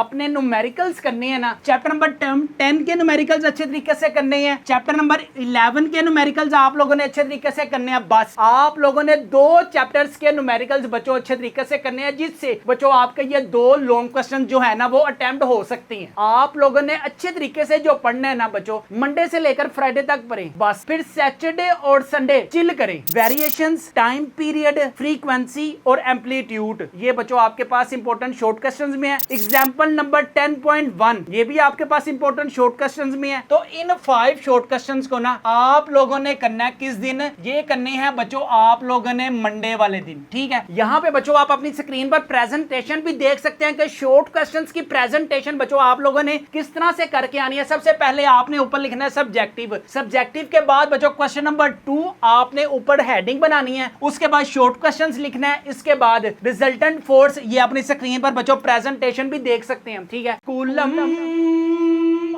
अपने न्यूमेरिकल्स करने हैं ना, चैप्टर नंबर 10 के न्यूमेरिकल्स अच्छे तरीके से करने हैं, चैप्टर नंबर 11 के न्यूमेरिकल्स आप लोगों ने अच्छे तरीके से करने हैं। बस आप लोगों ने 2 चैप्टर्स के न्यूमेरिकल्स बच्चों अच्छे तरीके से करने हैं, जिससे बच्चों आपके ये 2 लॉन्ग क्वेश्चन जो है ना वो अटेम्प्ट हो सकती हैं। आप लोगों ने अच्छे तरीके से जो पढ़ना है ना बच्चों, मंडे से लेकर फ्राइडे तक पढ़ें बस, फिर सैटरडे और संडे चिल करें। वेरिएशंस, टाइम पीरियड, फ्रीक्वेंसी और एम्पलीट्यूड, ये बच्चों आपके पास इंपॉर्टेंट शॉर्ट क्वेश्चंस में है। एग्जांपल नंबर 10.1 ये भी आपके पास इंपॉर्टेंट शॉर्ट क्वेश्चंस में है। तो इन 5 शॉर्ट क्वेश्चंस को ना आप लोगों ने करना है किस दिन, ये करने हैं बच्चों आप लोगों ने मंडे वाले दिन, ठीक है। यहाँ पे बच्चों आप अपनी स्क्रीन पर प्रेजेंटेशन भी देख सकते हैं कि शॉर्ट क्वेश्चंस की प्रेजेंटेशन बच्चों आप लोगों ने किस तरह से करके आनी है। सबसे पहले आपने ऊपर लिखना है सब्जेक्टिव, सब्जेक्टिव के बाद बच्चों क्वेश्चन नंबर 2 आपने ऊपर हेडिंग बनानी है, उसके बाद शॉर्ट क्वेश्चंस लिखना है, इसके बाद रिजल्टेंट फोर्स, ये अपनी स्क्रीन पर बच्चों प्रेजेंटेशन भी देख सकते हैं, ठीक है। कूलम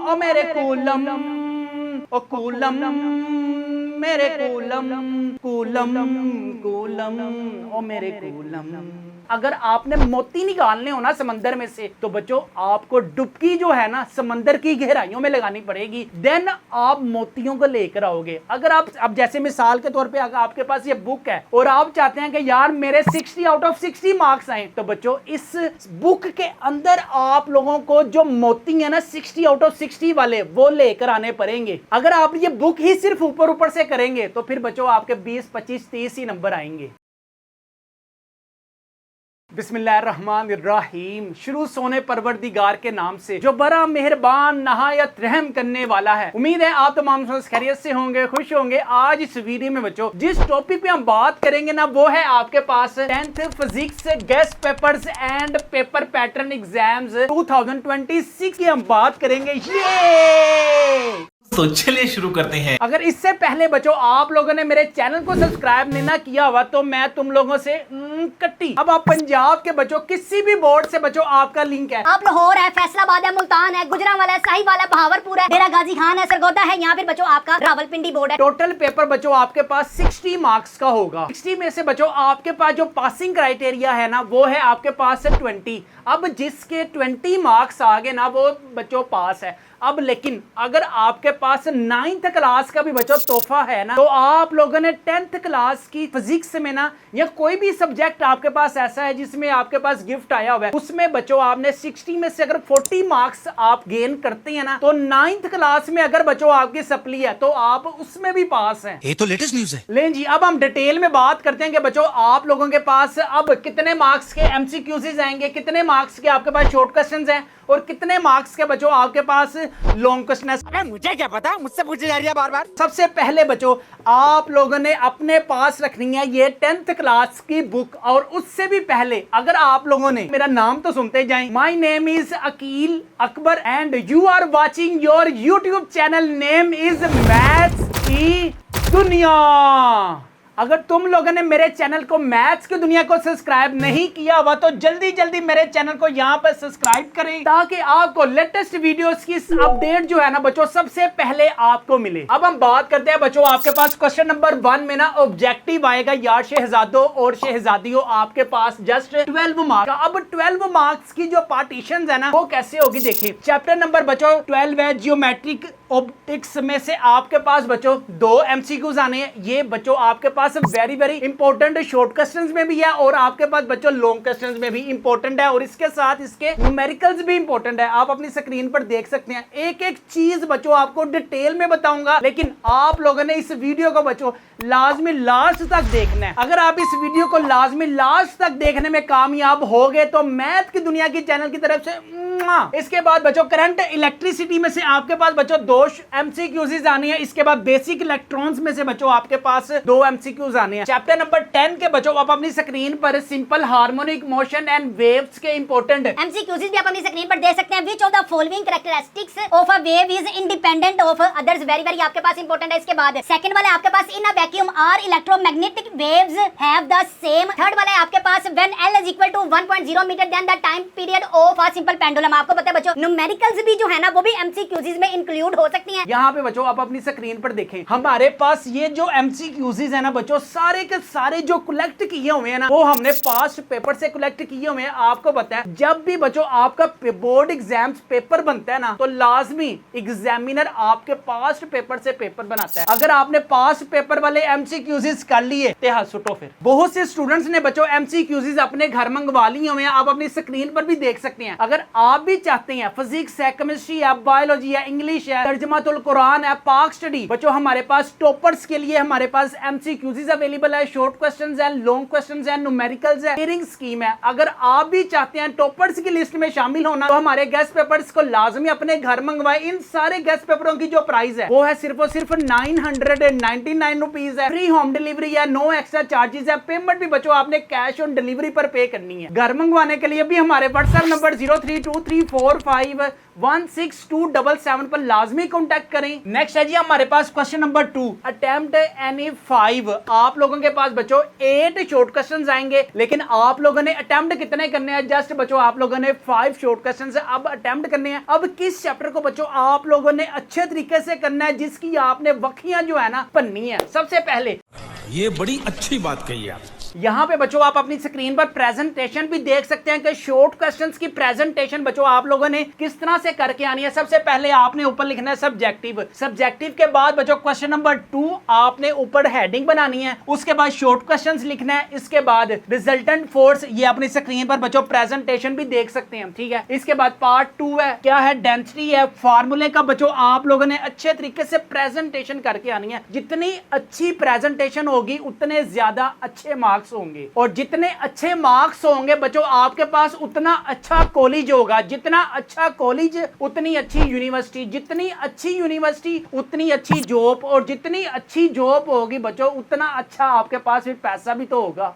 ओ मेरे कूलम, ओ कूलम मेरे कूलम, कूलम कूलम ओ मेरे कूलम। अगर आपने मोती निकालने हो ना समंदर में से, तो बच्चों आपको डुबकी जो है ना समंदर की गहराइयों में लगानी पड़ेगी, देन आप मोतियों को लेकर आओगे। अगर आप अब जैसे मिसाल के तौर पे अगर आपके पास ये बुक है और आप चाहते हैं कि यार मेरे 60 आउट ऑफ 60 मार्क्स आए, तो बच्चों इस बुक के अंदर आप लोगों को जो मोती है ना 60 आउट ऑफ 60 वाले वो लेकर आने पड़ेंगे। अगर आप ये बुक ही सिर्फ ऊपर ऊपर से करेंगे तो फिर बच्चों आपके 20, 25, 30 ही नंबर आएंगे। बिस्मिल्लाहिर्रहमानिर्रहीम। शुरू सोने परवरदिगार के नाम से जो बड़ा मेहरबान नहायत रहम करने वाला है। उम्मीद है आप तमाम खैरियत से होंगे, खुश होंगे। आज इस वीडियो में बच्चों जिस टॉपिक पे हम बात करेंगे ना वो है आपके पास 10th physics guest papers and paper pattern exams 2026 की हम बात करेंगे। ये तो चलिए शुरू करते हैं। अगर इससे पहले बच्चों आप लोगों ने मेरे चैनल को सब्सक्राइब नहीं ना किया हुआ तो मैं तुम लोगों से कट्टी। अब आप पंजाब के बच्चों किसी भी बोर्ड से बच्चों आपका लिंक है, आप लाहौर है, फैसलाबाद है, मुल्तान है, गुजरांवाला है, साहिवाल है, बहावरपुर है, डेरा गाजी खान है, सरगोदा है, यहाँ फिर बच्चों आपका रावलपिंडी बोर्ड है। टोटल पेपर बच्चों आपके पास 60 मार्क्स का होगा। 60 में से बच्चों आपके पास जो पासिंग क्राइटेरिया है ना वो है आपके पास 20। अब जिसके 20 मार्क्स आ गए ना वो बच्चों पास है। अब लेकिन अगर आपके पास 9th क्लास का भी बच्चों तोहफा है ना, तो आप लोगों ने 10th क्लास की फिजिक्स में ना या कोई भी सब्जेक्ट आपके पास ऐसा है जिसमें आपके पास गिफ्ट आया हुआ है, उसमें बच्चों आपने 60 में से अगर 40 मार्क्स आप गेन करते हैं ना, तो 9th क्लास में अगर बच्चों आपकी सप्ली है तो आप उसमें भी पास हैं। ये तो लेटेस्ट न्यूज़ है। लें जी, अब हम डिटेल में बात करते हैं कि बच्चों आप लोगों के पास अब कितने मार्क्स के एमसीक्यूज आएंगे, कितने मार्क्स के आपके पास शॉर्ट क्वेश्चंस हैं और कितने मार्क्स के बच्चों आपके पास लॉन्ग क्वेश्चन है। अरे मुझे क्या पता, मुझसे पूछी जा रही है बार बार। सबसे पहले बच्चों आप लोगों ने अपने पास रखनी है ये 10th क्लास की बुक, और उससे भी पहले अगर आप लोगों ने मेरा नाम तो सुनते जाएं, my name is Aqeel Akbar and you are watching your YouTube channel name is maths की दुनिया। अगर तुम लोगों ने मेरे चैनल को मैथ्स की दुनिया को सब्सक्राइब नहीं किया हुआ तो जल्दी जल्दी मेरे चैनल को यहाँ पर सब्सक्राइब करें ताकि आपको लेटेस्ट वीडियोस की अपडेट जो है ना बच्चों सबसे पहले आपको मिले। अब हम बात करते हैं बच्चों आपके पास क्वेश्चन नंबर 1 में ना ऑब्जेक्टिव आएगा, यार शहजादों और शहजादियों आपके पास जस्ट 12 मार्क्स का। अब 12 मार्क्स की जो पार्टीशन है ना वो कैसे होगी देखिए। चैप्टर नंबर बच्चों 12 है जियोमेट्रिक ऑप्टिक्स में से आपके पास बच्चों 2 एमसीक्यूज आने हैं। ये बच्चों आपके पास very very important short questions में भी है और आपके पास बच्चों लॉन्ग क्वेश्चंस में भी इंपॉर्टेंट है और इसके साथ इसके न्यूमेरिकल्स भी इंपॉर्टेंट है। आप अपनी स्क्रीन पर देख सकते हैं, एक एक चीज बच्चों आपको डिटेल में बताऊंगा, लेकिन आप लोगों ने इस वीडियो को बच्चों लाजमी लास्ट तक देखना है। अगर आप इस वीडियो को लाजमी लास्ट तक देखने में कामयाब हो गए तो मैथ की दुनिया की चैनल की तरफ से इसके बाद बच्चों करंट इलेक्ट्रिसिटी में से आपके पास बच्चों 2 एमसीक्यूज आनी है। इसके बाद बेसिक इलेक्ट्रॉन्स में से बच्चों आपके पास 2 एमसीक्यूज आने हैं। चैप्टर नंबर 10 के बच्चों आप अपनी स्क्रीन पर simple harmonic motion and waves के इंपॉर्टेंट एमसीक्यूज भी आप अपनी स्क्रीन पर देख सकते हैं। Which of the following characteristics of a wave is independent of others, very very आपके पास इंपॉर्टेंट है। इसके बाद सेकंड वाला आपके पास in a vacuum are electromagnetic waves have the same. Third वाला आपके पास when L is equal to 1.0 metre then the time period of a simple pendulum. हम आपको पता है बच्चों न्यूमेरिकल्स भी जो है ना वो भी एमसीक्यूज में इंक्लूड हो सकती हैं। यहाँ पे बच्चों आप अपनी स्क्रीन पर देखें, हमारे पास ये जो एमसीक्यूज है ना बच्चों, सारे के सारे जो कलेक्ट किए हुए हैं ना वो हमने पास्ट पेपर से कलेक्ट किए हुए हैं। आपको पता है जब भी बच्चों आपका बोर्ड एग्जाम्स पेपर बनता है ना तो लाजमी एग्जामिनर आपके पास्ट पेपर से पेपर बनाता है। अगर आपने पास्ट पेपर वाले एमसीक्यूज कर लिए तो हाँ सुटो फिर। बहुत से स्टूडेंट्स ने बच्चों एमसीक्यूज अपने घर मंगवा लिए हुए हैं, आप अपनी स्क्रीन पर भी देख सकते हैं। अगर आप भी चाहते हैं फिजिक्स है, केमिस्ट्री है, बायोलॉजी है, इंग्लिश है, तर्जुमातुल कुरान है, पाक स्टडी, बच्चों हमारे पास टॉपर्स के लिए हमारे पास एमसीक्यूज अवेलेबल है, शॉर्ट क्वेश्चंस है, लॉन्ग क्वेश्चंस है, न्यूमेरिकल्स है, टियरिंग स्कीम है। अगर आप भी चाहते हैं टॉपर्स की लिस्ट में शामिल होना तो हमारे गेस्ट पेपर्स को लाजमी अपने घर मंगवाए। इन सारे गेस्ट पेपरों की जो प्राइस है वो है सिर्फ और सिर्फ 999 रुपीज है। फ्री होम डिलीवरी है, नो एक्स्ट्रा चार्जेस है। पेमेंट भी बच्चों आपने कैश ऑन डिलीवरी पर पे करनी है। घर मंगवाने के लिए भी हमारे व्हाट्सएप नंबर 0323451627 पर लाजमी कॉन्टैक्ट करें। नेक्स्ट है जी हमारे पास क्वेश्चन नंबर 2, अटेम्प्ट एनी 5। आप लोगों के पास बच्चों 8 शॉर्ट क्वेश्चंस आएंगे, लेकिन आप लोगों ने अटेम्प्ट कितने करने हैं? जस्ट बच्चों आप लोगों ने 5 शॉर्ट क्वेश्चंस अब अटेम्प्ट करने हैं। अब किस चैप्टर को बच्चों आप लोगों ने अच्छे तरीके से करना है, जिसकी आपने वखियां जो है ना पन्नी है। सबसे पहले ये बड़ी अच्छी बात कही आप। यहाँ पे बच्चों आप अपनी स्क्रीन पर प्रेजेंटेशन भी देख सकते हैं कि शॉर्ट क्वेश्चंस की प्रेजेंटेशन बच्चों आप लोगों ने किस तरह से करके आनी है। सबसे पहले आपने ऊपर लिखना है सब्जेक्टिव। सब्जेक्टिव के बाद बच्चों क्वेश्चन नंबर 2 आपने ऊपर हेडिंग बनानी है। उसके बाद शॉर्ट क्वेश्चंस लिखना है। इसके बाद रिजल्टेंट फोर्स, ये अपनी स्क्रीन पर बच्चों प्रेजेंटेशन भी देख सकते हैं, ठीक है। इसके बाद पार्ट 2 है, क्या है, डेंसिटी है, फार्मूले का बच्चों आप लोगों ने अच्छे तरीके से प्रेजेंटेशन करके आनी है। जितनी अच्छी प्रेजेंटेशन होगी उतने ज्यादा अच्छे मार्क्स होंगे, और जितने अच्छे मार्क्स होंगे बच्चों आपके पास उतना अच्छा कॉलेज होगा। जितना अच्छा कॉलेज उतनी अच्छी यूनिवर्सिटी, जितनी अच्छी यूनिवर्सिटी उतनी अच्छी जॉब, और जितनी अच्छी जॉब होगी बच्चों उतना अच्छा आपके पास फिर पैसा भी तो होगा।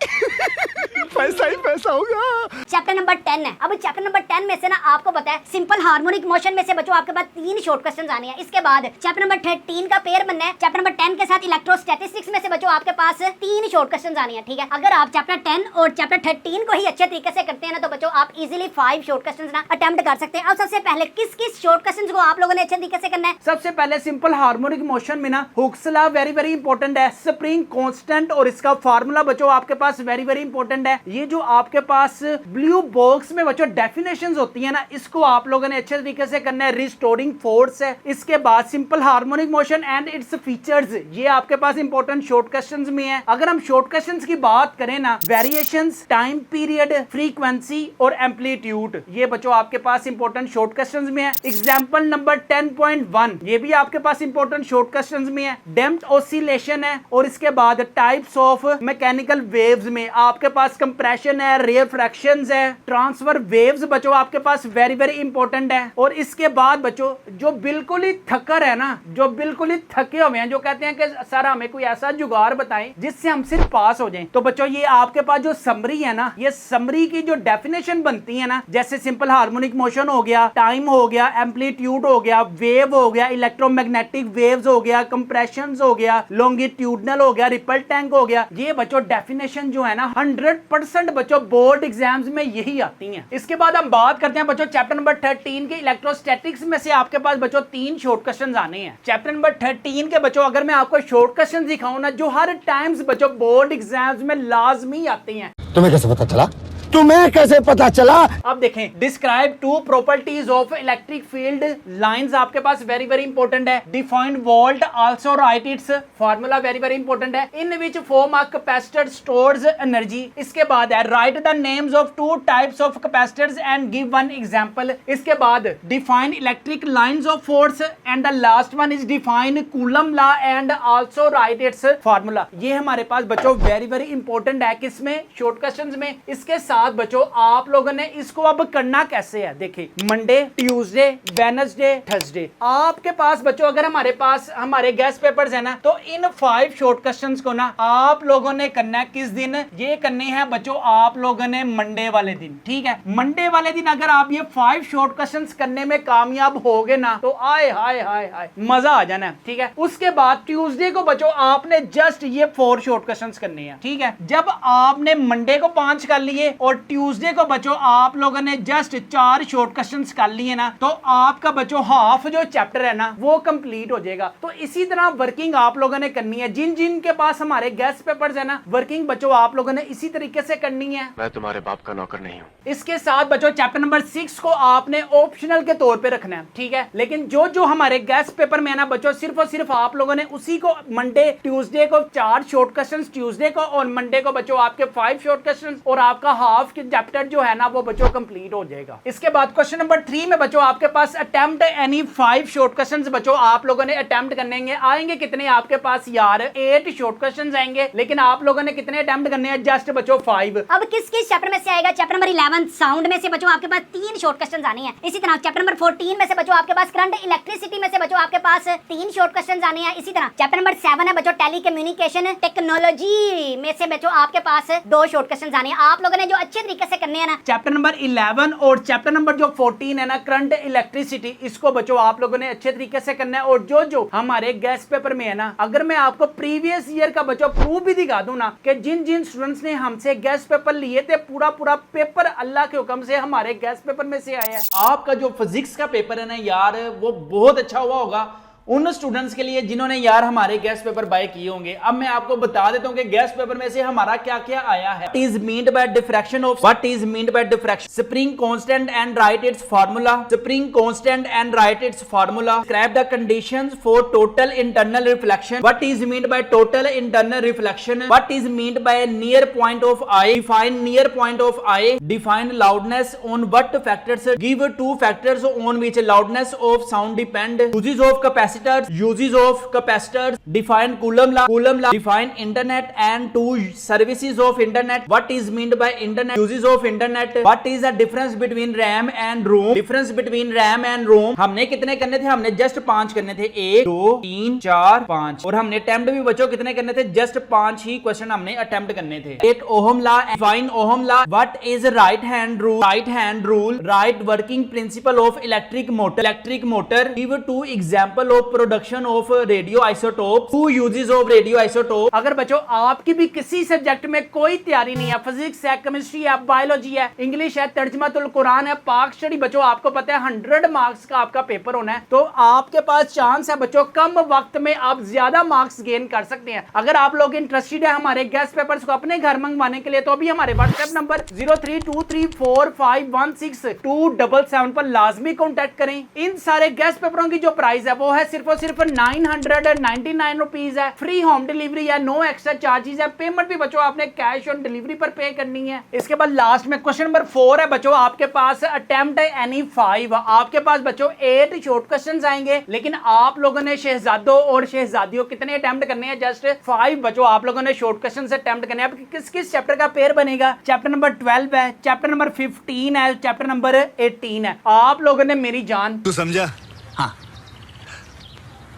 पैसा ही पैसा होगा। चैप्टर नंबर 10 है। अब चैप्टर नंबर 10 में से ना आपको पता है सिंपल हार्मोनिक मोशन में से बच्चों आपके पास 3 शॉर्ट क्वेश्चंस आने हैं। इसके बाद चैप्टर नंबर 13 का पेयर बनना है। चैप्टर नंबर 10 के साथ इलेक्ट्रोस्टैटिस्टिक्स में से बच्चों आपके पास 3 शॉर्ट क्वेश्चंस आने हैं, ठीक है। अगर आप चैप्टर 10 और चैप्टर 13 को ही अच्छे तरीके से करते हैं ना तो बच्चों आप इजीली 5 शॉर्ट क्वेश्चंस ना अटेम्प्ट कर सकते हैं। अब सबसे पहले किस शॉर्ट क्वेश्चंस को आप लोगों ने अच्छे तरीके से करना है? सबसे पहले सिंपल हार्मोनिक मोशन में ना हुक्स लॉ वेरी इंपॉर्टेंट है, स्प्रिंग कांस्टेंट और इसका फार्मूला बच्चों आपके पास वेरी इंपॉर्टेंट है। ये जो आपके पास ब्लू बॉक्स में बच्चों डेफिनेशंस होती है ना, इसको आप लोगों ने अच्छे तरीके से करना है। रिस्टोरिंग फोर्स है। इसके बाद simple harmonic motion and its features, ये आपके पास इंपॉर्टेंट शॉर्ट क्वेश्चंस में है। अगर हम शॉर्ट क्वेश्चंस की बात करें ना, वेरिएशंस, टाइम पीरियड, फ्रीक्वेंसी और एम्पलीट्यूड, ये बच्चों आपके पास इंपॉर्टेंट शॉर्ट क्वेश्चंस में है। एग्जांपल नंबर 10.1 ये भी आपके पास इंपॉर्टेंट शॉर्ट क्वेश्चंस में है। डैम्प्ड ऑसिलेशन है, और इसके बाद टाइप्स ऑफ मैकेनिकल वेव्स में आपके पास कंप्रेशन है, रेफ्रैक्शंस है, ट्रांसफर वेव्स बच्चों आपके पास वेरी इंपॉर्टेंट है। और इसके बाद बच्चों जो बिल्कुल ही थकर है ना, जो बिल्कुल ही थके हुए हैं, जो कहते हैं कि सर हमें कोई ऐसा जुगाड़ बताएं जिससे हम सिर्फ पास हो जाएं, तो बच्चों ये आपके पास जो समरी है ना, ये समरी की जो डेफिनेशन बनती है ना, जैसे सिंपल हार्मोनिक मोशन हो गया, टाइम हो गया, एम्पलीट्यूड हो गया, वेव हो गया, इलेक्ट्रोमैग्नेटिक वेव्स हो गया, कंप्रेशंस हो गया, लॉन्गिट्यूडनल हो गया, रिपल टैंक हो गया, ये बच्चों डेफिनेशन जो है ना 100% बच्चों बोर्ड एग्जाम्स में यही आती हैं। इसके बाद हम बात करते हैं बच्चों चैप्टर नंबर 13 के इलेक्ट्रोस्टैटिक्स में से आपके पास बच्चों 3 शॉर्ट क्वेश्चंस आने हैं। चैप्टर नंबर 13 के बच्चों अगर मैं आपको शॉर्ट क्वेश्चन दिखाऊं ना, जो हर टाइम्स बच्चों बोर्ड एग्जाम्स में लाजमी आते हैं। तुम्हें कैसे पता चला? तुम्हें कैसे पता चला? अब देखें, describe 2 properties of electric field lines आपके पास वेरी इंपॉर्टेंट है। Define volt, also write its formula very important है। In which form a capacitor stores energy. इसके बाद है write the names of 2 types of capacitors and give one example. इसके बाद define electric lines of force and the last one is define coulomb law and also write its formula. ये हमारे पास बच्चों very important है, किसमें, short questions में। इसके साथ बच्चों आप लोगों ने इसको अब करना कैसे है, देखिए मंडे, ट्यूसडे, वेडनेसडे, थर्सडे। आपके पास बच्चों अगर हमारे पास हमारे गेस्ट पेपर्स है ना, तो इन 5 शॉर्ट क्वेश्चंस को ना आप लोगों ने करना है किस दिन, ये करने हैं बच्चों आप लोगों ने मंडे वाले दिन, ठीक है। मंडे वाले दिन अगर आप ये 5 शॉर्ट क्वेश्चंस करने में कामयाब होगे ना, तो आए हाय हाय हाय मजा आ जाना है, ठीक है। उसके बाद ट्यूसडे को बच्चों आपने जस्ट ये 4 शॉर्ट क्वेश्चंस करने हैं, ठीक है। जब आपने मंडे को 5 कर लिए और ट्यूसडे को बच्चों आप लोगों ने जस्ट 4 शॉर्ट क्वेश्चंस कर लिए ना, तो आपका बच्चों हाफ जो चैप्टर है ना वो कंप्लीट हो जाएगा। तो इसी तरह वर्किंग आप लोगों ने करनी है। जिन जिन के पास हमारे गेस्ट पेपर्स है ना, वर्किंग बच्चों आप लोगों ने इसी तरीके से करनी है। मैं तुम्हारे बाप का नौकर नहीं हूँ। इसके साथ बच्चों चैप्टर नंबर 6 को आपने ऑप्शनल के तौर पे रखना है, ठीक है। लेकिन जो जो हमारे गेस्ट पेपर में है ना बच्चों, सिर्फ और सिर्फ आप लोगों ने उसी को मंडे ट्यूसडे को 4 शॉर्ट क्वेश्चंस ट्यूसडे को, और मंडे को बच्चों आपके 5 शॉर्ट क्वेश्चंस, और आपका हाफ के चैप्टर जो है ना वो बच्चों कंप्लीट हो जाएगा। इसके बाद क्वेश्चन नंबर 3 में बच्चों आपके पास अटेम्प्ट एनी 5 शॉर्ट क्वेश्चंस बच्चों आप लोगों ने अटेम्प्ट करने आएंगे। कितने आपके पास यार 8 शॉर्ट क्वेश्चंस आएंगे, लेकिन आप लोगों ने कितने अटेम्प्ट करने हैं? जस्ट बच्चों 5। अब किस किस चैप्टर में से आएगा? चैप्टर नंबर 11 साउंड में से बच्चों आपके पास 3 शॉर्ट क्वेश्चंस आने हैं। इसी तरह चैप्टर नंबर 14 में से बच्चों आपके पास करंट इलेक्ट्रिसिटी में से बच्चों आपके पास 3 शॉर्ट क्वेश्चंस आने हैं। इसी तरह चैप्टर नंबर 7 है बच्चों टेलीकम्युनिकेशन टेक्नोलॉजी में से बच्चों आपके पास 2 शॉर्ट क्वेश्चंस आने हैं। आप लोगों ने जो अच्छे तरीके से करने हैं ना, चैप्टर नंबर 11 और चैप्टर नंबर जो 14 है ना करंट इलेक्ट्रिसिटी, इसको बच्चों आप लोगों ने अच्छे तरीके से करना है। और जो जो हमारे गेस्ट पेपर में है ना, अगर मैं आपको प्रीवियस ईयर का बच्चों प्रूफ भी दिखा दूं ना कि जिन जिन स्टूडेंट्स ने हमसे गेस्ट पेपर लिए थे, पूरा पूरा पेपर अल्लाह के हुक्म से हमारे गेस्ट पेपर में से आया है। आपका जो फिजिक्स का पेपर है ना यार, वो बहुत अच्छा हुआ होगा उन स्टूडेंट्स के लिए जिन्होंने यार हमारे गेस्ट पेपर बाय किए होंगे। अब मैं आपको बता देता हूं कि गेस्ट पेपर में से हमारा क्या क्या आया है। What is meant by diffraction of what is meant by diffraction? Spring constant and write its formula. Spring constant and write its formula. Describe the conditions for total internal reflection. What is meant by total internal reflection? What is meant by near point of eye? Define near point of eye. Define loudness on what factors? Give 2 factors on which loudness of sound depend. Uses of capacitors. Uses of capacitors. Define Coulomb law. Coulomb law. Define internet and 2 services of internet. What is meant by internet? Uses of internet. What is the difference between RAM and ROM? Difference between RAM and ROM. हमने कितने करने थे? हमने just 5 करने थे। 1 2 3 4 5। और हमने attempt भी बच्चों कितने करने थे? जस्ट 5 ही क्वेश्चन हमने अटेम्प्ट करने थे। एक ohm law. Define ohm law. What is right hand rule? Right hand rule. Right working principle of electric motor. Electric motor. Give 2 example of production of radio isotope. 2 uses of radio isotope. अगर बच्चों आपकी भी किसी subject में कोई तैयारी नहीं है, फिजिक्स है, केमिस्ट्री है, बायोलॉजी है, इंग्लिश है, तर्जुमातुल कुरान है, पाक स्टडी बच्चों आपको पता है 100 मार्क्स का आपका पेपर होना है, तो आपके पास चांस है बच्चों कम वक्त में आप ज्यादा मार्क्स गेन कर सकते हैं। अगर आप लोग इंटरेस्टेड है हमारे गेस्ट पेपर्स को अपने घर मंगवाने के लिए, तो अभी हमारे व्हाट्सएप नंबर 0323451627 पर लाजमी कॉन्टेक्ट करें। इन सारे गेस्ट पेपरों की जो प्राइस है वो है सिर्फ और सिर्फ 999 रुपीज है। फ्री होम डिलीवरी है, नो एक्स्ट्रा चार्जेस है। पेमेंट भी बच्चों आपने कैश ऑन डिलीवरी पर पे करनी है। इसके बाद लास्ट में क्वेश्चन नंबर 4 है बच्चों, आपके पास अटेम्प्ट एनी 5। आपके पास बच्चों 8 शॉर्ट क्वेश्चंस आएंगे, लेकिन आप लोगों ने शहजादों और शहजादियों कितने अटेम्प्ट करने हैं? जस्ट 5 बच्चों आप लोगों ने शॉर्ट क्वेश्चन अटेम्प्ट करने हैं। अब किस किस चैप्टर का पेयर बनेगा? चैप्टर नंबर 12 है, चैप्टर नंबर 15 है, चैप्टर नंबर 18 है। आप लोगों ने मेरी जान तू समझा? हाँ।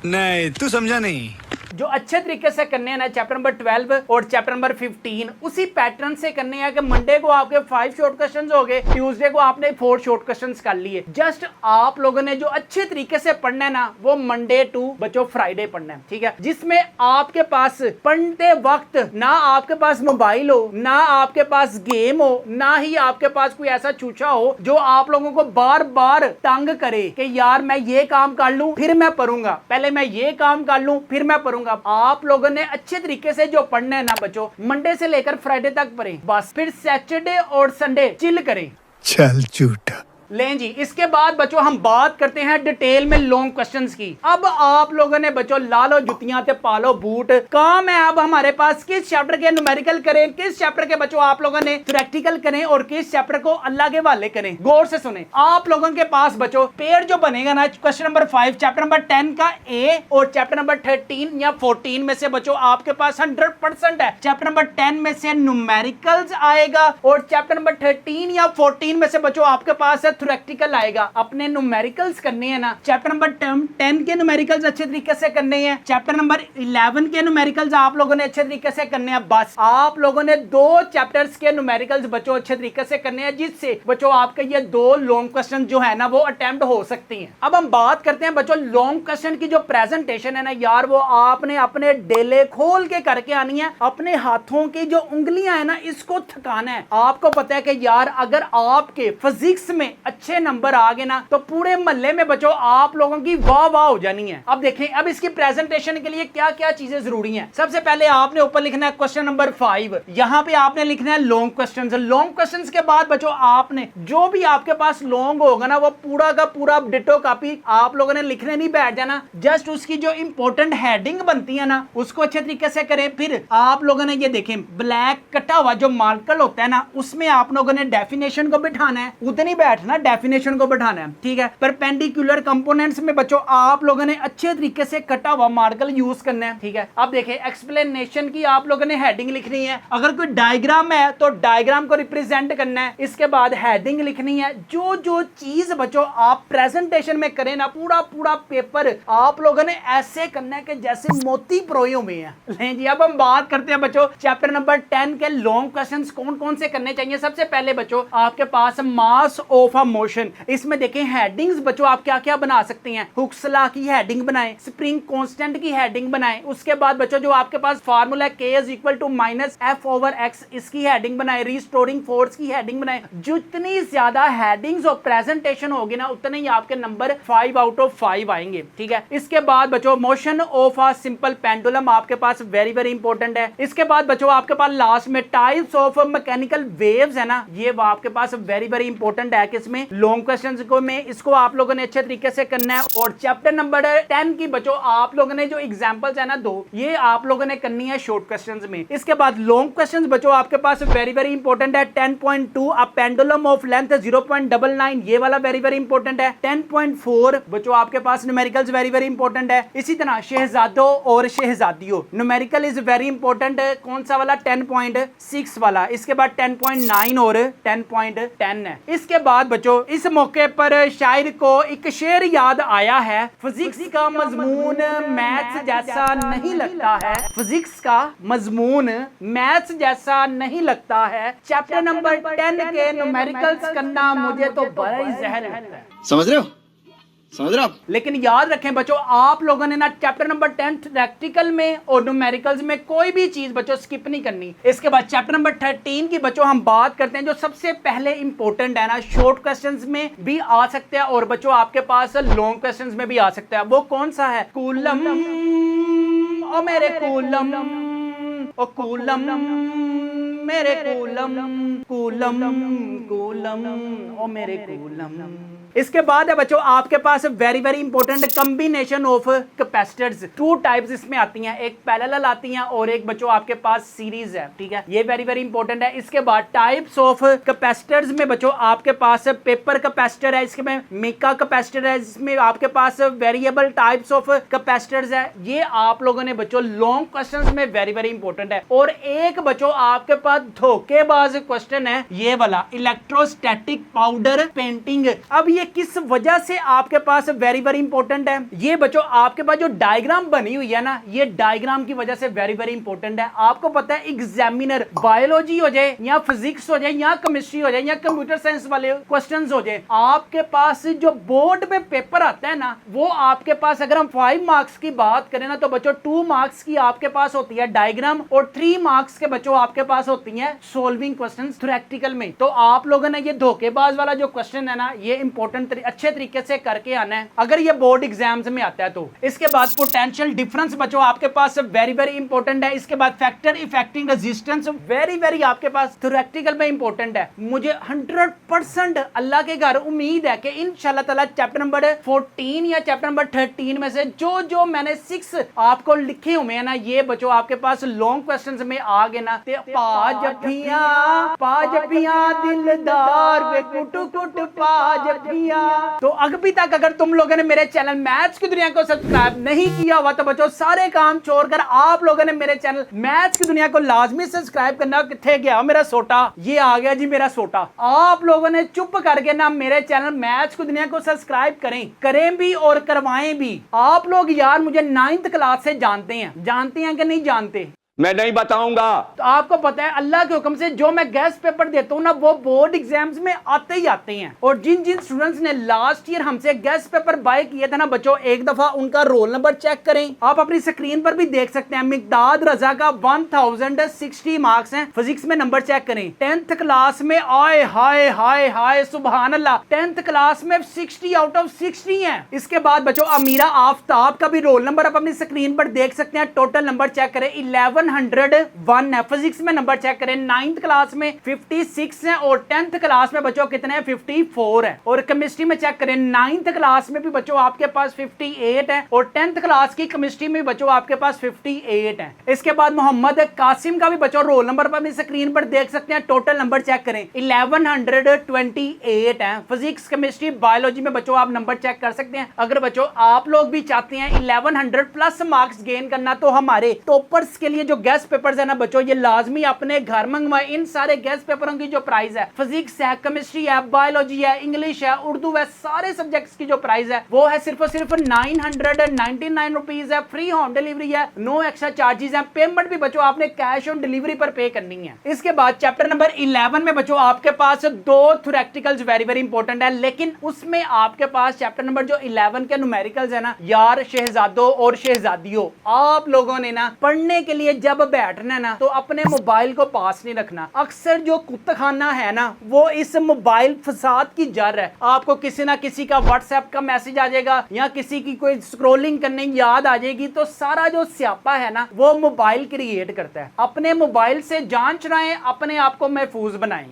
नहीं तू समझा नहीं। जो अच्छे तरीके से करने हैं ना चैप्टर नंबर 12 और चैप्टर नंबर 15 उसी पैटर्न से करने हैं कि मंडे को आपके 5 शॉर्ट क्वेश्चंस हो गए, ट्यूसडे को आपने 4 शॉर्ट क्वेश्चंस कर लिए। जस्ट आप लोगों ने जो अच्छे तरीके से पढ़ना है ना वो मंडे टू बच्चों फ्राइडे पढ़ना है, ठीक है, जिसमें आपके पास पढ़ते वक्त ना आपके पास मोबाइल हो, ना आपके पास गेम हो, ना ही आपके पास कोई ऐसा चूचा हो जो आप लोगों को बार बार तंग करे कि यार मैं ये काम कर लूं फिर मैं पढ़ूंगा, पहले मैं ये काम कर लूं फिर मैं पढ़ूंगा। आप लोगों ने अच्छे तरीके से जो पढ़ना है ना बच्चों, मंडे से लेकर फ्राइडे तक पढ़ें, बस फिर सैटरडे और संडे चिल करें। चल झूठा। लें जी, इसके बाद बच्चों हम बात करते हैं डिटेल में लॉन्ग क्वेश्चंस की। अब आप लोगों ने बच्चों लालो जुतियां ते पालो बूट, काम है अब हमारे पास किस चैप्टर के न्यूमेरिकल करें, किस चैप्टर के बच्चों आप लोगों ने प्रैक्टिकल करें और किस चैप्टर को अल्लाह के हवाले करें। गौर से सुने, आप लोगों के पास बच्चों पेयर जो बनेगा ना क्वेश्चन नंबर 5 चैप्टर नंबर 10 का ए और चैप्टर नंबर 13 या 14 में से बच्चों आपके पास 100% है। चैप्टर नंबर 10 में से न्यूमेरिकल्स आएगा और चैप्टर नंबर 13 या 14 में से बच्चों आपके पास थ्योरेटिकल आएगा, अपने न्यूमेरिकल्स करने हैं ना, चैप्टर नंबर 10 के न्यूमेरिकल्स अच्छे तरीके से करने हैं, चैप्टर नंबर 11 के न्यूमेरिकल्स आप लोगों ने अच्छे तरीके से करने हैं। बस आप लोगों ने 2 चैप्टर्स के न्यूमेरिकल्स बच्चों अच्छे तरीके से करने हैं, जिससे बच्चों आपके ये 2 लॉन्ग क्वेश्चन जो है ना वो अटेम्प्ट हो सकती हैं। अब हम बात करते हैं बच्चों लॉन्ग क्वेश्चन की जो प्रेजेंटेशन है ना यार, वो आपने अपने डेले खोल के करके आनी है, अपने हाथों की जो उंगलियां है ना इसको थकाना है। आपको पता है कि यार अगर आपके फिजिक्स में अच्छे नंबर आ गए ना तो पूरे मोहल्ले में बच्चों आप लोगों की वाह वाह हो जानी है। अब देखें अब इसकी प्रेजेंटेशन के लिए क्या क्या चीजें जरूरी हैं। सबसे पहले आपने ऊपर लिखना है क्वेश्चन नंबर 5, यहां पे आपने लिखना है लॉन्ग क्वेश्चंस। लॉन्ग क्वेश्चंस के बाद बच्चों आपने जो भी आपके पास लॉन्ग होगा ना वो पूरा का पूरा डिटो कॉपी आप लोगों ने लिखने नहीं बैठ जाना, जस्ट उसकी जो इंपॉर्टेंट हेडिंग बनती है ना उसको अच्छे तरीके से करें। फिर आप लोगों ने ये देखें ब्लैक कटा हुआ जो मार्कर होता है ना उसमें आप लोगों ने डेफिनेशन को बिठाना है, उतनी बैठना डेफिनेशन को बिठाना है, ठीक है। परपेंडिकुलर कंपोनेंट्स में बच्चों आप लोगों ने अच्छे तरीके से कटा हुआ मार्कर यूज करना है, ठीक है। अब देखिए एक्सप्लेनेशन की आप लोगों ने हेडिंग लिखनी है, अगर कोई डायग्राम है तो डायग्राम को रिप्रेजेंट करना है, इसके बाद हेडिंग लिखनी है। जो जो चीज बच्चों आप प्रेजेंटेशन में करें ना पूरा पूरा पेपर आप लोगों ने ऐसे करना है कि जैसे मोती परोए हुए हैं। लें जी अब हम बात करते हैं बच्चों चैप्टर नंबर 10 के लॉन्ग क्वेश्चंस कौन कौन से करने चाहिए। सबसे पहले बच्चों आपके पास मास ऑफ अ मोशन, इसमें देखें हेडिंग्स बच्चों आप क्या क्या बना सकते हैं। हुक्स लॉ की हेडिंग बनाएं, स्प्रिंग कांस्टेंट की हेडिंग बनाएं, उसके बाद बच्चों जो आपके पास फार्मूला K = -F/x इसकी हेडिंग बनाएं, रिस्टोरिंग फोर्स की हेडिंग बनाएं। जितनी ज्यादा हेडिंग्स और प्रेजेंटेशन होगी ना उतने ही आपके नंबर 5 आउट ऑफ 5 आएंगे, ठीक है। इसके बाद बच्चों motion of a simple pendulum आपके पास वेरी वेरी इंपॉर्टेंट है। इसके बाद बच्चों आपके पास लास्ट में टाइप्स ऑफ मैकेनिकल वेव्स है ना, ये आपके पास वेरी वेरी इंपॉर्टेंट है किसमें लॉन्ग क्वेश्चंस को में, इसको आप लोगों ने अच्छे तरीके से करना है। और चैप्टर नंबर 10 की बच्चों आप लोगों ने जो एग्जांपल्स है ना 2 ये आप लोगों ने करनी है शॉर्ट क्वेश्चंस में। इसके बाद लॉन्ग क्वेश्चंस बच्चों आपके पास वेरी वेरी इंपॉर्टेंट है। 10.2 अ पेंडुलम ऑफ लेंथ 0.99 ये वाला वेरी वेरी इंपॉर्टेंट है। 10.4 बच्चों आपके पास न्यूमेरिकल्स वेरी वेरी इंपॉर्टेंट है। इसी तरह शहजादों और शहजादियों न्यूमेरिकल इज वेरी इंपॉर्टेंट, कौन सा वाला 10.6 वाला। इसके बाद 10.9 और 10.10 है। इसके बाद बच्चों इस मौके पर शायर को एक शेर याद आया है, फिजिक्स का मजमून मैथ्स जैसा नहीं लगता है, फिजिक्स का मजमून मैथ्स जैसा नहीं लगता है, चैप्टर नंबर 10 के न्यूमेरिकल्स करना मुझे तो बड़ा ही जहर लगता है। समझ रहे हो आप? लेकिन याद रखें बच्चों आप लोगों ने ना चैप्टर नंबर 10 प्रैक्टिकल में और न्यूमेरिकल्स में कोई भी चीज बच्चों स्किप नहीं करनी। इसके बाद चैप्टर नंबर 13 की बच्चों हम बात करते हैं जो सबसे पहले इंपॉर्टेंट है ना, शॉर्ट क्वेश्चंस में भी आ सकते हैं और बच्चों आपके पास लॉन्ग क्वेश्चंस में भी आ सकते हैं। वो कौन सा है? कूलम ओ मेरे कूलम ओ कूलम मेरे कूलम कूलम कूलम ओ मेरे कूलम। इसके बाद है बच्चों आपके पास very very important combination of capacitors. 2 types इसमें आती हैं, एक पैरेलल आती हैं और एक बच्चों आपके पास सीरीज है, ठीक है। ये वेरी वेरी इंपॉर्टेंट है। इसके बाद टाइप्स ऑफ कैपेसिटर्स में बच्चों आपके पास पेपर कैपेसिटर है, इसके में मेका कैपेसिटर है, इसमें आपके पास वेरिएबल टाइप्स ऑफ कैपेसिटर्स है। ये आप लोगों ने बच्चों लॉन्ग क्वेश्चंस में वेरी वेरी इंपॉर्टेंट है। और एक बच्चों आपके पास धोखेबाज क्वेश्चन है ये वाला, इलेक्ट्रोस्टैटिक पाउडर पेंटिंग। अब ये किस वजह से आपके पास वेरी वेरी इंपॉर्टेंट है? ये बच्चों आपके पास जो डायग्राम बनी हुई है ना, ये डायग्राम की वजह से वेरी वेरी इंपॉर्टेंट है। आपको पता है एग्जामिनर बायोलॉजी हो जाए या फिजिक्स हो जाए या केमिस्ट्री हो जाए या कंप्यूटर साइंस वाले क्वेश्चंस हो जाए, आपके पास जो बोर्ड में पेपर आता है ना वो आपके पास अगर हम 5 मार्क्स की बात करें ना तो बच्चों 2 मार्क्स की आपके पास होती है डायग्राम और 3 मार्क्स के बच्चों आपके पास होती है सॉल्विंग क्वेश्चंस थ्योरेटिकल में। तो आप लोगों ने ये धोखेबाज वाला जो क्वेश्चन है ना ये इंपॉर्टेंट अच्छे तरीके से करके आना है अगर ये बोर्ड एग्जाम्स में आता है तो। इसके बाद पोटेंशियल डिफरेंस बच्चों आपके पास वेरी वेरी इंपॉर्टेंट है। इसके बाद factor affecting resistance very very आपके पास थ्योरेटिकल में इंपॉर्टेंट है। मुझे 100% अल्लाह के घर उम्मीद है कि इंशाल्लाह ताला चैप्टर नंबर 14 या चैप्टर नंबर 13 में से जो जो मैंने 6 आपको लिखे हुए हैं ना ये बच्चों आपके पास लॉन्ग क्वेश्चंस में आ गए ना, पाजपियां दिलदार वे कुट कुट पाजपियां मिया। तो अभी तक अगर तुम लोगों ने मेरे चैनल मैथ्स की दुनिया को सब्सक्राइब नहीं किया हुआ तो बच्चों सारे काम छोड़कर आप लोगों ने मेरे चैनल मैथ्स की दुनिया को लाजमी सब्सक्राइब करना। किथे गया मेरा सोटा? ये आ गया जी मेरा सोटा। आप लोगों ने चुप करके ना मेरे चैनल मैथ्स की दुनिया को सब्सक्राइब करें भी और करवाएं भी। आप लोग यार मुझे 9th क्लास से जानते हैं कि नहीं जानते? मैं नहीं बताऊंगा। तो आपको पता है अल्लाह के हुक्म से जो मैं गेस्ट पेपर देता हूँ ना वो बोर्ड एग्जाम्स में आते ही आते हैं। और जिन जिन स्टूडेंट्स ने लास्ट ईयर हमसे गेस्ट पेपर बाय किए थे ना बच्चों, एक दफा उनका रोल नंबर चेक करें। आप अपनी स्क्रीन पर भी देख सकते हैं। मिकदाद रजा का 1060 मार्क्स हैं। फिजिक्स में नंबर चेक करें। 10th क्लास में आए हाय हाय हाय सुभान अल्लाह, 10th क्लास में 60 आउट ऑफ 60 है। इसके बाद बच्चों अमीरा आफ्ताब का भी रोल नंबर आप अपनी स्क्रीन पर देख सकते हैं। टोटल नंबर चेक करें 1101 है। फिजिक्स में नंबर चेक करें 9th क्लास में 56 है और 10th क्लास में बच्चों कितने हैं? 54 है। और केमिस्ट्री में चेक करें 9th क्लास में भी बच्चों आपके पास 58 है और 10th क्लास की केमिस्ट्री में बच्चों आपके पास 58 है। इसके बाद मोहम्मद कासिम का भी बच्चों रोल नंबर पर अपनी स्क्रीन पर देख सकते हैं। टोटल नंबर चेक करें 1128 है। फिजिक्स केमिस्ट्री बायोलॉजी में बच्चों आप नंबर चेक कर सकते हैं। अगर बच्चों आप लोग भी चाहते हैं 1100 प्लस मार्क्स गेन करना तो हमारे टॉपर्स के लिए जो गेस्ट पेपर्स है ना बच्चों, ये लाजमी अपने घर मंगवाए। इन सारे गेस्ट पेपरों की जो प्राइस है, फिजिक्स है, केमिस्ट्री है, बायोलॉजी है, इंग्लिश है, उर्दू है, सारे सब्जेक्ट्स की जो प्राइस है वो है सिर्फ 999 रुपीज है। फ्री होम डिलीवरी है, नो एक्स्ट्रा चार्जेस है। पेमेंट भी बच्चों आपने कैश ऑन डिलीवरी पर पे करनी है। इसके बाद चैप्टर नंबर 11 में बच्चों आपके पास 2 थ्योरेटिकल्स वेरी वेरी इंपॉर्टेंट है, लेकिन उसमें आपके पास चैप्टर नंबर जो 11 के न्यूमेरिकल्स है ना यार शहजादों और शहजादियों, आप लोगों ने ना पढ़ने के लिए जब बैठना है ना तो अपने मोबाइल को पास नहीं रखना। अक्सर जो कुत्तखाना है ना वो इस मोबाइल फसाद की जड़ है। आपको किसी ना किसी का व्हाट्सएप का मैसेज आ जाएगा या किसी की कोई स्क्रॉलिंग करने याद आ जाएगी तो सारा जो स्यापा है ना वो मोबाइल क्रिएट करता है। अपने मोबाइल से जान छुड़ाएं, अपने आप को महफूज बनाएं।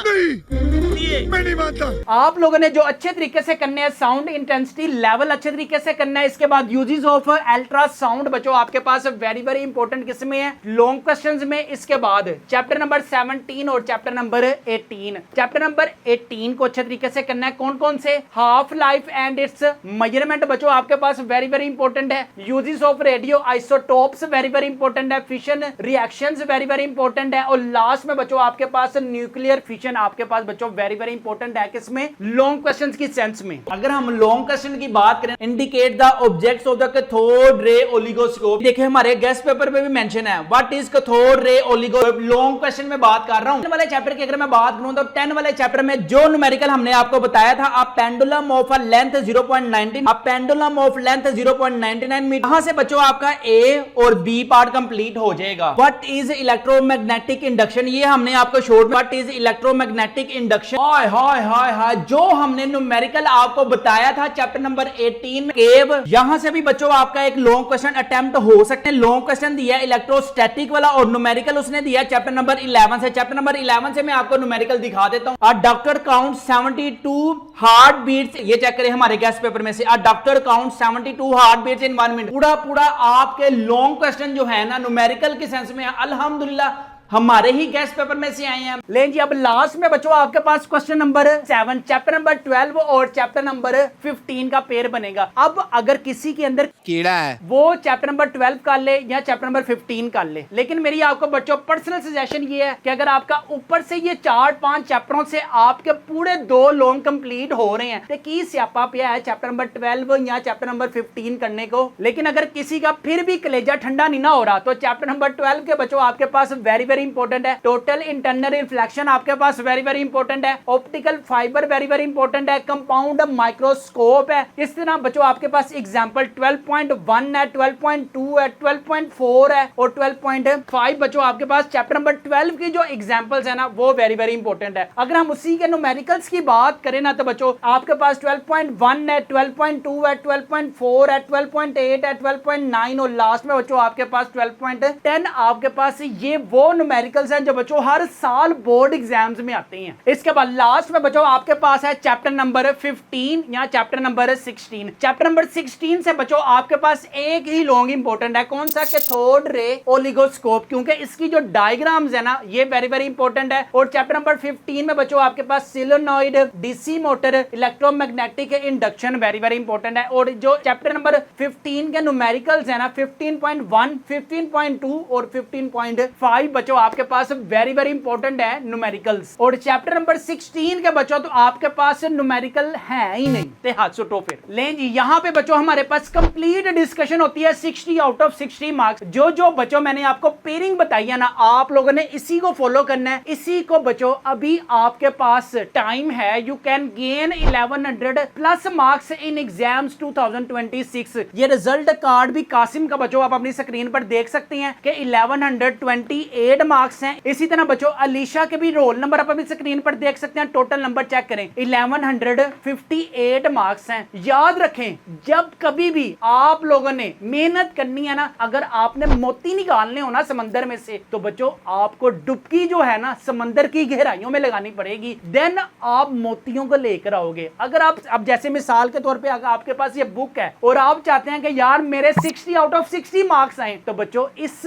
मैं नहीं मानता। आप लोगों ने जो अच्छे तरीके से करने हैं, साउंड इंटेंसिटी लेवल अच्छे तरीके से करना है। इसके बाद यूजेस ऑफ अल्ट्रासाउंड बच्चों आपके पास वेरी वेरी इंपॉर्टेंट किस्में हैं लॉन्ग क्वेश्चंस में। इसके बाद चैप्टर नंबर 17 और चैप्टर नंबर 18। चैप्टर नंबर 18 को अच्छे तरीके से करना है। कौन कौन से? Half life and its measurement बच्चों आपके पास वेरी वेरी इंपॉर्टेंट है। Uses of radio isotopes very very important है। Fission reactions very very important है। और लास्ट में बच्चों आपके पास न्यूक्लियर फिशन आपके पास बच्चों वेरी वेरी इंपॉर्टेंट है। किसमें? लॉन्ग क्वेश्चंस की सेंस में। अगर हम लॉन्ग क्वेश्चन की बात करें, indicate the objects of the cathode ray oscilloscope. देखिए हमारे गेस्ट पेपर में भी मेंशन है what is cathode ray ओलिगोस्कोप। Long question में बात कर रहा हूं। 10 वाले चैप्टर की अगर मैं बात करूं तो 10 वाले चैप्टर में जो न्यूमेरिकल हमने आपको बताया था, a pendulum of a length 0.19, a pendulum of length 0.99 metre, यहां से बच्चों आपका ए और बी पार्ट कंप्लीट हो जाएगा। व्हाट इज इलेक्ट्रोमैग्नेटिक इंडक्शन, ये हमने आपको शॉर्ट में व्हाट इज इलेक्ट्रोमैग्नेटिक इंडक्शन। हाय हाय हाय हाय, जो हमने न्यूमेरिकल आपको बताया था चैप्टर नंबर 18 में केव, यहां से भी बच्चों आपका एक लॉन्ग क्वेश्चन अटेम्प्ट हो सकते हैं। लॉन्ग क्वेश्चन दिया इलेक्ट्रोस्टैटिक वाला और न्यूमेरिकल उसने दिया चैप्टर नंबर 11 से। चैप्टर नंबर 11 से मैं आपको न्यूमेरिकल दिखा देता हूं। A doctor count 72 heartbeats, ये चेक करें हमारे गेस्ट पेपर में से। A doctor count 72 heartbeats in 1 minute. पूरा आपके लॉन्ग क्वेश्चन जो है ना न्यूमेरिकल के सेंस में अल्हम्दुलिल्लाह हमारे ही गेस्ट पेपर में से आए हैं। लेकिन जी अब लास्ट में बच्चों आपके पास क्वेश्चन नंबर 7, चैप्टर नंबर 12 और चैप्टर नंबर 15 का पेयर बनेगा। अब अगर किसी के अंदर कीड़ा है वो चैप्टर नंबर 12 कर ले या चैप्टर नंबर 15 कर ले, लेकिन मेरी आपको बच्चों पर्सनल सजेशन ये है कि अगर आपका ऊपर से ये 4-5 चैप्टरों से आपके पूरे 2 लॉन्ग कंप्लीट हो रहे हैं तो की स्यापा पिया है चैप्टर नंबर 12 या चैप्टर नंबर 15 करने को। लेकिन अगर किसी का फिर भी कलेजा ठंडा नहीं ना हो रहा तो चैप्टर नंबर 12 के बच्चों आपके पास वेरी इंपॉर्टेंट है। टोटल इंटरनल रिफ्लेक्शन आपके पास वेरी वेरी इंपॉर्टेंट है। Optical fibre very very important है। कंपाउंड माइक्रोस्कोप है। इस तरह बच्चों आपके पास एग्जांपल 12.1 है, 12.2 है, 12.4 है और 12.5 बच्चों आपके पास चैप्टर नंबर 12 की जो एग्जांपल्स है ना वो वेरी वेरी इंपॉर्टेंट है। अगर हम उसी के न्यूमेरिकल्स की बात करें ना तो बच्चों आपके पास 12.1 है, 12.2 है, 12.4 है, 12.8 है, 12.9 और लास्ट में बच्चों आपके पास 12.10 आपके पास ये वो न्यूमेरिकल्स हैं जो बच्चों हर साल बोर्ड एग्जाम्स में आते हैं। इसके बाद लास्ट में बच्चों आपके पास है चैप्टर नंबर 15 या चैप्टर नंबर 16। चैप्टर नंबर 16 से बच्चों आपके पास एक ही लॉन्ग इंपॉर्टेंट है, कौन सा, कैथोड रे ओलिगोस्कोप, क्योंकि इसकी जो डायग्राम्स है ना ये वेरी वेरी इंपॉर्टेंट है। और चैप्टर नंबर 15 में बच्चों आपके पास solenoid, DC motor, electromagnetic induction very very important है। और जो चैप्टर नंबर 15 के न्यूमेरिकल्स है ना 15.1, 15.2 और 15.5 बच्चों आपके पास वेरी वेरी इंपॉर्टेंट है न्यूमेरिकल्स। और चैप्टर नंबर 16 के बच्चों तो आपके पास न्यूमेरिकल है ही नहीं, ते हाथ सुटो फिर। लें जी यहाँ पे बच्चों हमारे पास कंप्लीट डिस्कशन होती है 60 आउट ऑफ 60 मार्क्स। जो जो बच्चों मैंने आपको पेयरिंग बताई है ना आप लोगों ने इसी को फॉलो करना है, इसी को बच्चों अभी आपके पास टाइम है। You can gain 1100 plus marks in exams 2026। ये रिजल्ट कार्ड भी कासिम का बच्चों आप अपनी स्क्रीन पर देख सकते हैं कि 1128 मार्क्स हैं। इसी तरह बच्चों अलीशा के भी रोल नंबर आप अपनी स्क्रीन पर देख सकते हैं, टोटल नंबर चेक करें 1158 मार्क्स हैं। याद रखें जब कभी भी आप लोगों ने मेहनत करनी है ना, अगर आपने मोती निकालने हो ना समंदर में से, तो बच्चों आपको डुबकी जो है ना समंदर की गहराइयों में लगानी पड़ेगी, देन आप मोतियों को लेकर आओगे। अगर आप अब जैसे मिसाल के तौर पे अगर आपके पास ये बुक है और आप चाहते हैं कि यार मेरे 60 आउट ऑफ 60 मार्क्स आए, तो बच्चों इस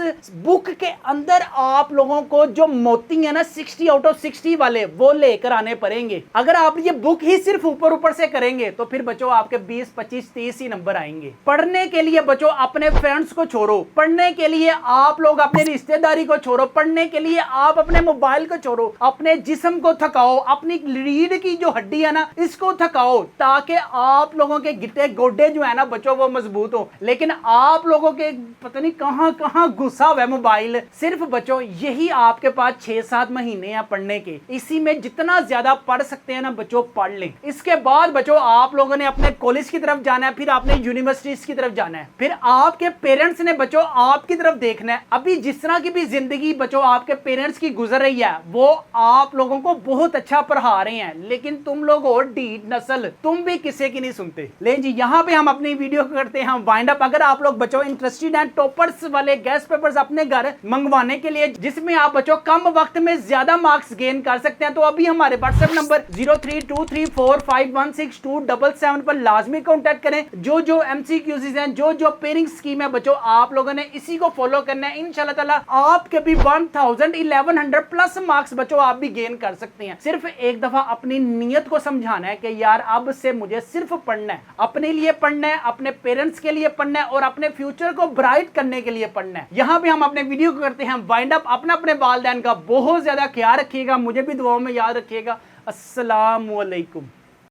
बुक के अंदर आप लोगों को जो मोती है ना 60 आउट ऑफ 60 वाले वो लेकर आने पड़ेंगे। अगर आप ये बुक ही सिर्फ ऊपर ऊपर से करेंगे तो फिर बच्चों आपके 20, 25, 30 ही नंबर आएंगे। पढ़ने के लिए बच्चों अपने फ्रेंड्स को छोड़ो, पढ़ने के लिए आप लोग अपने रिश्तेदारी को छोड़ो, पढ़ने के लिए आप अपने मोबाइल को छोड़ो, अपने जिस्म को थकाओ, अपनी रीढ़ की जो हड्डी है ना इसको थकाओ, ताकि आप लोगों के गिट्टे गोड्डे जो है ना बच्चों वो मजबूत हो। लेकिन आप लोगों के पता नहीं कहां कहां घुसा हुआ है मोबाइल। सिर्फ बच्चों यही आपके पास 6-7 महीने हैं पढ़ने के, इसी में जितना ज्यादा पढ़ सकते हैं ना बच्चों पढ़ लें। इसके बाद बच्चों आप लोगों ने अपने कॉलेज की तरफ जाना है, फिर आपने यूनिवर्सिटीज की तरफ जाना है, फिर आपके पेरेंट्स ने बच्चों आपकी तरफ देखना है। अभी जिस तरह की भी जिंदगी बच्चों आपके पेरेंट्स की गुजर रही है वो आप लोगों को बहुत अच्छा पढ़ा रहे हैं, लेकिन तुम लोग हो ढीठ नस्ल, तुम भी किसी की नहीं सुनते। लेकिन जी यहाँ पे हम अपनी वीडियो करते हैं वाइंड अप। अगर आप लोग बच्चों इंटरेस्टेड हैं टॉपर्स वाले गेस्ट पेपर्स अपने घर मंगवाने के लिए, जिसमें आप बच्चों कम वक्त में ज्यादा मार्क्स गेन कर सकते हैं, तो अभी हमारे व्हाट्सएप नंबर 0323451627 पर लाजमी कांटेक्ट करें। जो जो MCQs हैं, जो जो पेयरिंग स्कीम है बच्चों आप लोगों ने इसी को फॉलो करना है। इंशाल्लाह ताला आपके भी 1100 प्लस मार्क्स बच्चों आप भी गेन कर सकते हैं। सिर्फ एक दफा अपनी नीयत को समझाना है कि यार अब से मुझे सिर्फ पढ़ना है, अपने लिए पढ़ना है, अपने पेरेंट्स के लिए पढ़ना है और अपने फ्यूचर को ब्राइट करने के लिए पढ़ना है। यहाँ पे हम अपने वीडियो को करते हैं वाइंड अप। अपने वालिदैन का बहुत ज्यादा ख्याल रखिएगा, मुझे भी दुआओं में याद रखिएगा। अस्सलाम वालेकुम।